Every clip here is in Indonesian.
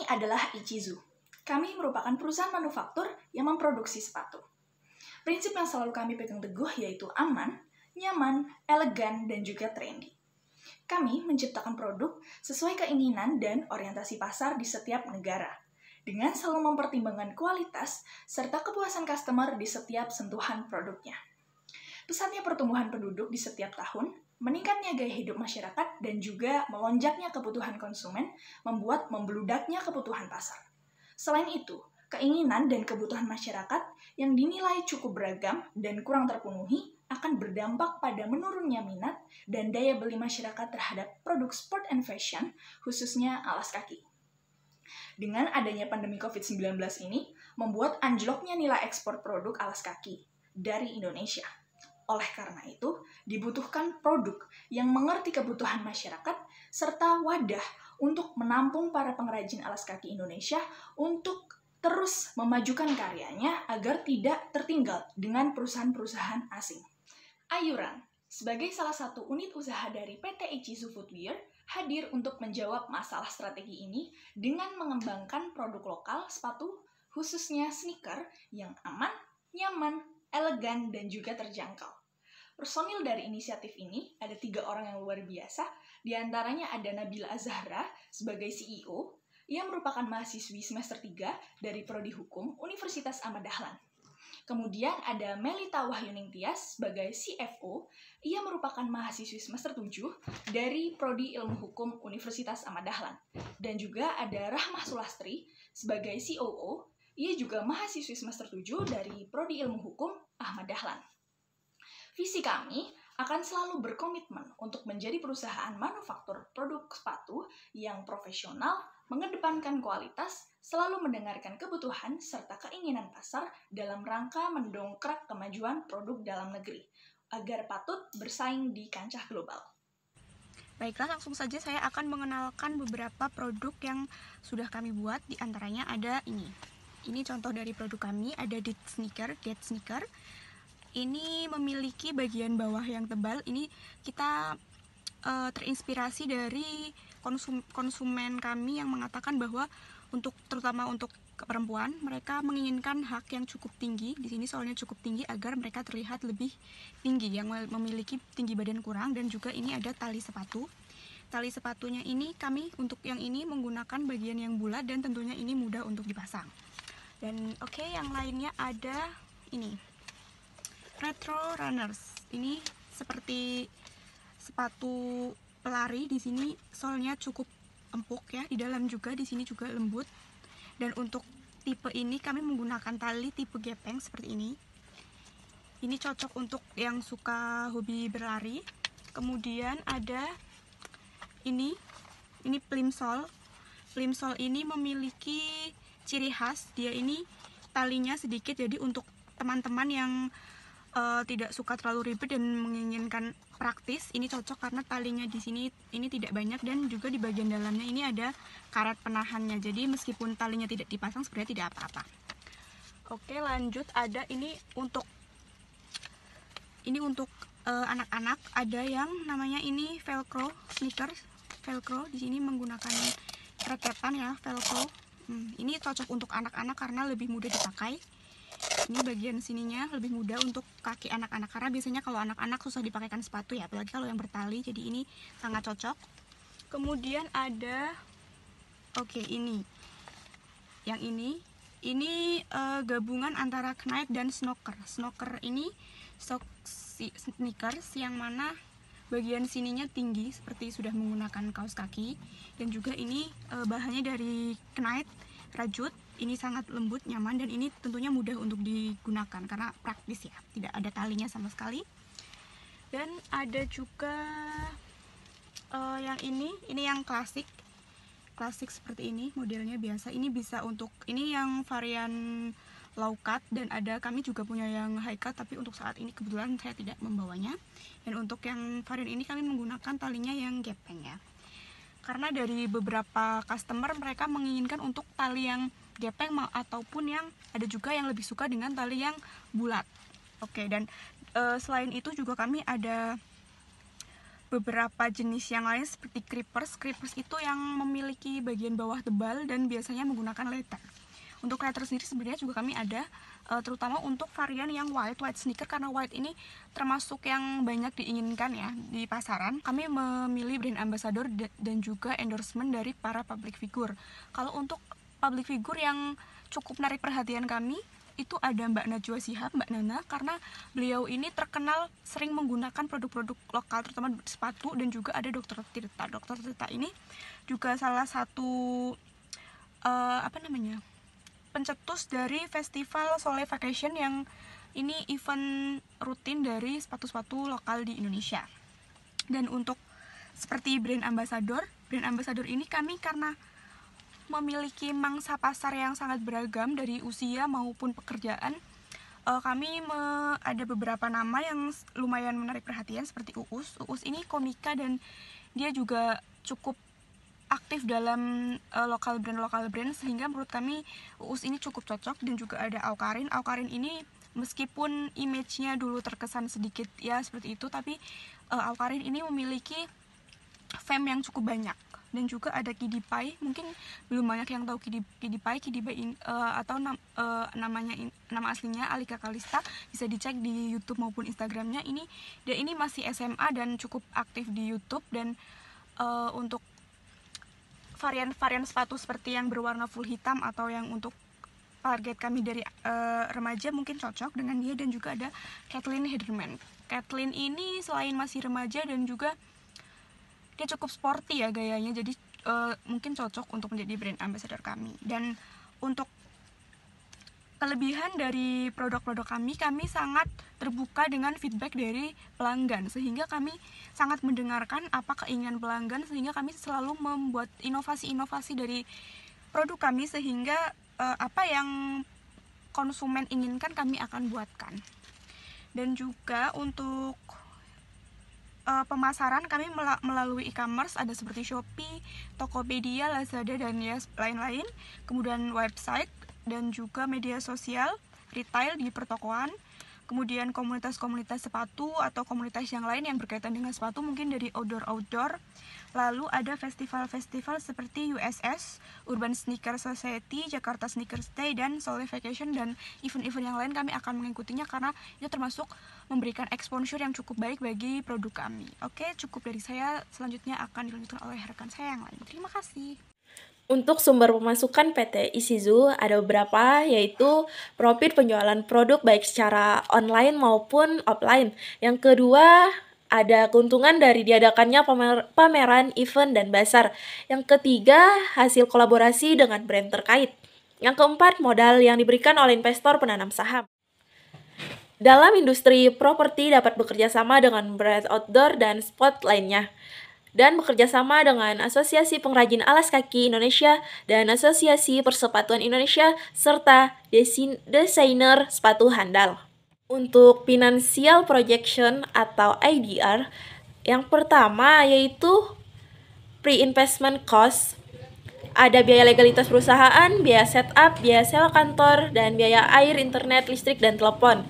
adalah Ichizu. Kami merupakan perusahaan manufaktur yang memproduksi sepatu. Prinsip yang selalu kami pegang teguh yaitu aman, nyaman, elegan, dan juga trendy. Kami menciptakan produk sesuai keinginan dan orientasi pasar di setiap negara, dengan selalu mempertimbangkan kualitas serta kepuasan customer di setiap sentuhan produknya. Pesatnya pertumbuhan penduduk di setiap tahun, meningkatnya gaya hidup masyarakat, dan juga melonjaknya kebutuhan konsumen membuat membeludaknya kebutuhan pasar. Selain itu, keinginan dan kebutuhan masyarakat yang dinilai cukup beragam dan kurang terpenuhi akan berdampak pada menurunnya minat dan daya beli masyarakat terhadap produk sport and fashion, khususnya alas kaki. Dengan adanya pandemi COVID-19 ini, membuat anjloknya nilai ekspor produk alas kaki dari Indonesia. Oleh karena itu, dibutuhkan produk yang mengerti kebutuhan masyarakat serta wadah untuk menampung para pengrajin alas kaki Indonesia untuk terus memajukan karyanya agar tidak tertinggal dengan perusahaan-perusahaan asing. Ayuran, sebagai salah satu unit usaha dari PT Ichizu Footwear, hadir untuk menjawab masalah strategi ini dengan mengembangkan produk lokal sepatu, khususnya sneaker yang aman, nyaman, elegan, dan juga terjangkau. Personil dari inisiatif ini ada 3 orang yang luar biasa, diantaranya ada Nabila Azahra sebagai CEO, ia merupakan mahasiswi semester 3 dari Prodi Hukum Universitas Ahmad Dahlan. Kemudian ada Melita Wahyuning Tias sebagai CFO, ia merupakan mahasiswi semester 7 dari Prodi Ilmu Hukum Universitas Ahmad Dahlan. Dan juga ada Rahmah Sulastri sebagai COO, ia juga mahasiswi semester 7 dari Prodi Ilmu Hukum Ahmad Dahlan. Visi kami akan selalu berkomitmen untuk menjadi perusahaan manufaktur produk sepatu yang profesional, mengedepankan kualitas, selalu mendengarkan kebutuhan serta keinginan pasar dalam rangka mendongkrak kemajuan produk dalam negeri, agar patut bersaing di kancah global. Baiklah, langsung saja saya akan mengenalkan beberapa produk yang sudah kami buat. Di antaranya ada ini. Ini contoh dari produk kami, ada Get Sneaker. Ini memiliki bagian bawah yang tebal. Ini kita terinspirasi dari konsumen kami yang mengatakan bahwa terutama untuk perempuan, mereka menginginkan hak yang cukup tinggi. Di sini soalnya cukup tinggi agar mereka terlihat lebih tinggi, yang memiliki tinggi badan kurang. Dan juga ini ada tali sepatu. Tali sepatunya ini kami untuk yang ini menggunakan bagian yang bulat dan tentunya ini mudah untuk dipasang. Dan yang lainnya ada ini. Retro Runners. Ini seperti sepatu pelari. Di sini solnya cukup empuk ya. Di dalam juga, di sini juga lembut. Dan untuk tipe ini kami menggunakan tali tipe gepeng seperti ini. Ini cocok untuk yang suka hobi berlari. Kemudian ada ini plimsoll. Plimsoll ini memiliki ciri khas. Dia ini talinya sedikit, jadi untuk teman-teman yang tidak suka terlalu ribet dan menginginkan praktis, ini cocok karena talinya di sini ini tidak banyak dan juga di bagian dalamnya ini ada karet penahannya. Jadi meskipun talinya tidak dipasang sebenarnya tidak apa-apa. Oke, lanjut ada ini untuk anak-anak, ada yang namanya ini Velcro sneaker. Velcro di sini menggunakan raketan ya, Velcro. Ini cocok untuk anak-anak karena lebih mudah dipakai. Ini bagian sininya lebih mudah untuk kaki anak-anak karena biasanya kalau anak-anak susah dipakaikan sepatu ya, apalagi kalau yang bertali. Jadi ini sangat cocok. Kemudian ada ini. Yang ini gabungan antara knight dan snoker. Snoker ini sneakers yang mana bagian sininya tinggi seperti sudah menggunakan kaos kaki, dan juga ini bahannya dari knight rajut. Ini sangat lembut, nyaman, dan ini tentunya mudah untuk digunakan karena praktis ya, tidak ada talinya sama sekali. Dan ada juga yang ini yang klasik seperti ini, modelnya biasa. Ini bisa untuk ini yang varian low cut, dan kami juga punya yang high cut, tapi untuk saat ini kebetulan saya tidak membawanya. Dan untuk yang varian ini kami menggunakan talinya yang gepeng ya, karena dari beberapa customer mereka menginginkan untuk tali yang gepeng ataupun yang ada juga yang lebih suka dengan tali yang bulat. Dan selain itu juga kami ada beberapa jenis yang lain seperti creepers. Creepers itu yang memiliki bagian bawah tebal dan biasanya menggunakan leather. Untuk leather sendiri sebenarnya juga kami ada, terutama untuk varian yang white sneaker, karena white ini termasuk yang banyak diinginkan ya di pasaran. Kami memilih brand ambassador dan juga endorsement dari para public figure. Kalau untuk public figure yang cukup menarik perhatian kami, itu ada Mbak Najwa Shihab, Mbak Nana, karena beliau ini terkenal sering menggunakan produk-produk lokal, terutama sepatu, dan juga ada Dr. Tirta. Dr. Tirta ini juga salah satu pencetus dari festival Sole Vacation yang ini event rutin dari sepatu-sepatu lokal di Indonesia. Dan untuk seperti brand ambassador ini kami karena memiliki mangsa pasar yang sangat beragam dari usia maupun pekerjaan, kami ada beberapa nama yang lumayan menarik perhatian seperti Uus. Uus ini komika dan dia juga cukup aktif dalam lokal brand, sehingga menurut kami Uus ini cukup cocok. Dan juga ada Aukarin. Aukarin ini meskipun image-nya dulu terkesan sedikit ya seperti itu, tapi Aukarin ini memiliki fame yang cukup banyak. Dan juga ada Kiddy Pie, mungkin belum banyak yang tahu Kiddy Pie ini, atau nama aslinya Alika Kalista, bisa dicek di YouTube maupun Instagramnya. Dia ini masih SMA dan cukup aktif di YouTube. Dan untuk varian sepatu seperti yang berwarna full hitam atau yang untuk target kami dari remaja mungkin cocok dengan dia. Dan juga ada Kathleen Hederman. Kathleen ini selain masih remaja dan juga dia cukup sporty ya gayanya, jadi mungkin cocok untuk menjadi brand ambassador kami. Dan untuk kelebihan dari produk-produk kami sangat terbuka dengan feedback dari pelanggan, sehingga kami sangat mendengarkan apa keinginan pelanggan, sehingga kami selalu membuat inovasi-inovasi dari produk kami, sehingga apa yang konsumen inginkan kami akan buatkan. Dan juga untuk pemasaran kami melalui e-commerce, ada seperti Shopee, Tokopedia, Lazada, dan ya lain-lain. Kemudian website dan juga media sosial, retail di pertokoan. Kemudian komunitas-komunitas sepatu atau komunitas yang lain yang berkaitan dengan sepatu, mungkin dari outdoor. Lalu ada festival-festival seperti USS, Urban Sneaker Society, Jakarta Sneakers Day, dan Sole Vacation, dan event-event yang lain kami akan mengikutinya karena itu termasuk memberikan exposure yang cukup baik bagi produk kami. Oke, cukup dari saya. Selanjutnya akan dilanjutkan oleh rekan saya yang lain. Terima kasih. Untuk sumber pemasukan PT Ishizou ada beberapa, yaitu profit penjualan produk baik secara online maupun offline. Yang kedua, ada keuntungan dari diadakannya pameran, event, dan bazar. Yang ketiga, hasil kolaborasi dengan brand terkait. Yang keempat, modal yang diberikan oleh investor penanam saham. Dalam industri properti dapat bekerja sama dengan brand outdoor dan spot lainnya, dan bekerja sama dengan Asosiasi Pengrajin Alas Kaki Indonesia dan Asosiasi Persepatuan Indonesia, serta desainer sepatu handal. Untuk financial projection atau IDR, yang pertama yaitu pre-investment cost. Ada biaya legalitas perusahaan, biaya setup, biaya sewa kantor, dan biaya air, internet, listrik, dan telepon.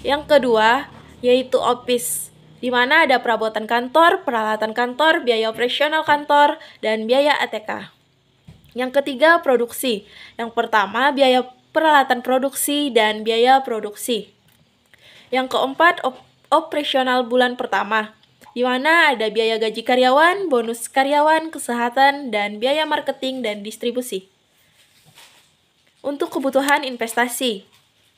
Yang kedua yaitu office, di mana ada perabotan kantor, peralatan kantor, biaya operasional kantor, dan biaya ATK. Yang ketiga, produksi. Yang pertama, biaya peralatan produksi dan biaya produksi. Yang keempat, operasional bulan pertama, di mana ada biaya gaji karyawan, bonus karyawan, kesehatan, dan biaya marketing dan distribusi. Untuk kebutuhan investasi,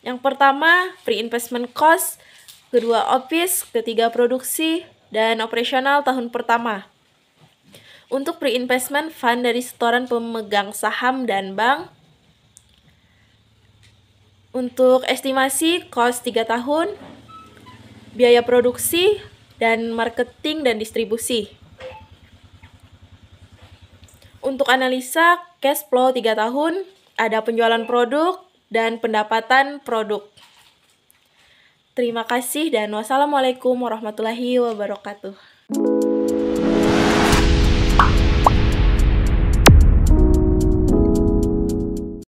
yang pertama, pre-investment cost, kedua office, ketiga produksi, dan operasional tahun pertama. Untuk pre-investment fund dari setoran pemegang saham dan bank. Untuk estimasi cost 3 tahun, biaya produksi, dan marketing dan distribusi. Untuk analisa cash flow 3 tahun, ada penjualan produk dan pendapatan produk. Terima kasih dan wassalamualaikum warahmatullahi wabarakatuh.